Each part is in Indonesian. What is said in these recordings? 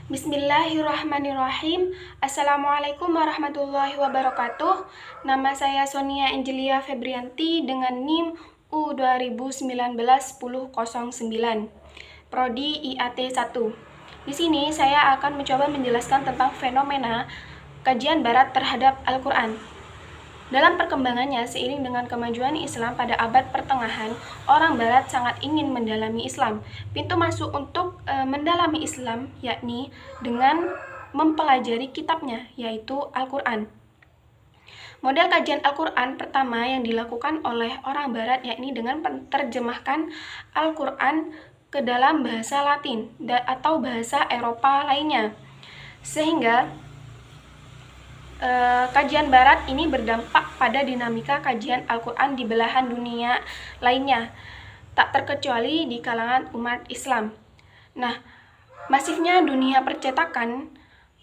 Bismillahirrahmanirrahim. Assalamualaikum warahmatullahi wabarakatuh. Nama saya Sonia Angelia Febrianti dengan NIM U2019-1009, Prodi IAT 1. Di sini saya akan mencoba menjelaskan tentang fenomena kajian Barat terhadap Al-Quran. Dalam perkembangannya, seiring dengan kemajuan Islam pada abad pertengahan, orang Barat sangat ingin mendalami Islam. Pintu masuk untuk mendalami Islam yakni dengan mempelajari kitabnya, yaitu Al-Quran. Model kajian Al-Quran pertama yang dilakukan oleh orang Barat yakni dengan menerjemahkan Al-Quran ke dalam bahasa Latin atau bahasa Eropa lainnya. Sehingga kajian Barat ini berdampak pada dinamika kajian Al-Quran di belahan dunia lainnya, tak terkecuali di kalangan umat Islam. Nah, masifnya dunia percetakan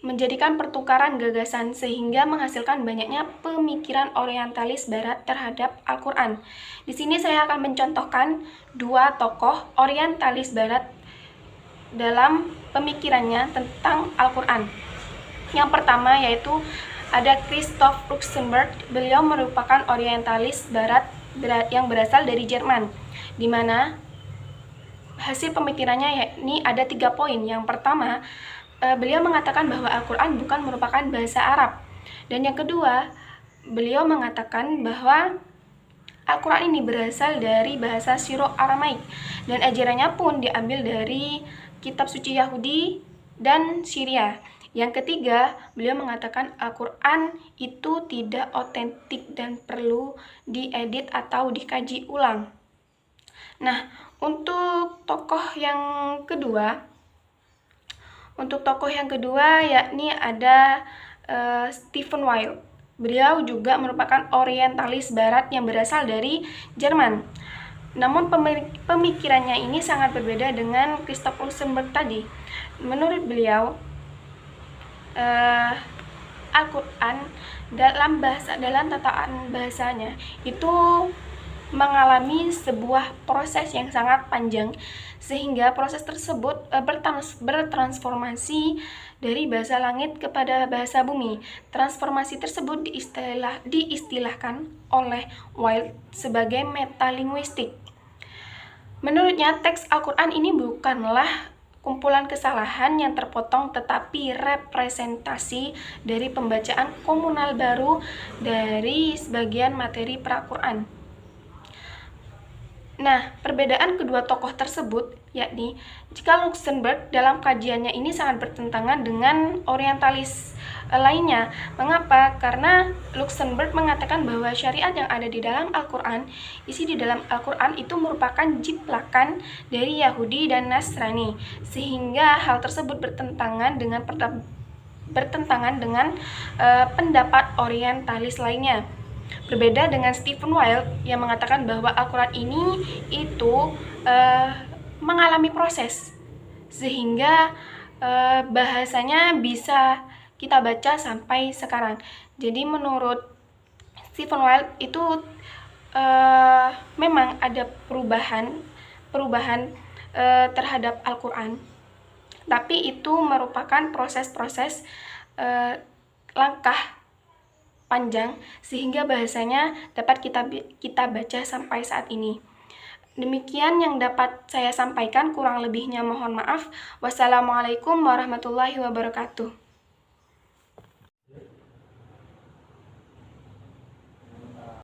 menjadikan pertukaran gagasan sehingga menghasilkan banyaknya pemikiran orientalis Barat terhadap Al-Quran. Di sini saya akan mencontohkan dua tokoh orientalis Barat dalam pemikirannya tentang Al-Quran. Yang pertama yaitu ada Christoph Luxenberg. Beliau merupakan orientalis Barat yang berasal dari Jerman, di mana hasil pemikirannya yakni ada 3 poin. Yang pertama, beliau mengatakan bahwa Al-Quran bukan merupakan bahasa Arab. Dan yang kedua, beliau mengatakan bahwa Al-Quran ini berasal dari bahasa Syro-Aramaik dan ajarannya pun diambil dari kitab suci Yahudi dan Syria. Yang ketiga, beliau mengatakan Al-Quran itu tidak otentik dan perlu diedit atau dikaji ulang. Nah, untuk tokoh yang kedua yakni ada Stephen Weil. Beliau juga merupakan orientalis Barat yang berasal dari Jerman. Namun pemikirannya ini sangat berbeda dengan Christoph Luxenberg tadi. Menurut beliau, Al-Quran dalam tataan bahasanya itu mengalami sebuah proses yang sangat panjang, sehingga proses tersebut bertransformasi dari bahasa langit kepada bahasa bumi. Transformasi tersebut diistilahkan oleh Weil sebagai metalinguistik. Menurutnya, teks Al-Quran ini bukanlah kumpulan kesalahan yang terpotong, tetapi representasi dari pembacaan komunal baru dari sebagian materi pra-Quran. Nah, perbedaan kedua tokoh tersebut yakni jika Luxenberg dalam kajiannya ini sangat bertentangan dengan orientalis lainnya. Mengapa? Karena Luxenberg mengatakan bahwa syariat yang ada di dalam Al-Quran, isi di dalam Al-Quran itu merupakan jiplakan dari Yahudi dan Nasrani, sehingga hal tersebut bertentangan dengan pendapat orientalis lainnya. Berbeda dengan Stephen Weil yang mengatakan bahwa Al-Quran ini itu mengalami proses sehingga bahasanya bisa kita baca sampai sekarang. Jadi menurut Stephen Weil itu memang ada perubahan terhadap Al-Quran, tapi itu merupakan proses-proses langkah panjang sehingga bahasanya dapat kita baca sampai saat ini. Demikian yang dapat saya sampaikan, kurang lebihnya mohon maaf. Wassalamualaikum warahmatullahi wabarakatuh.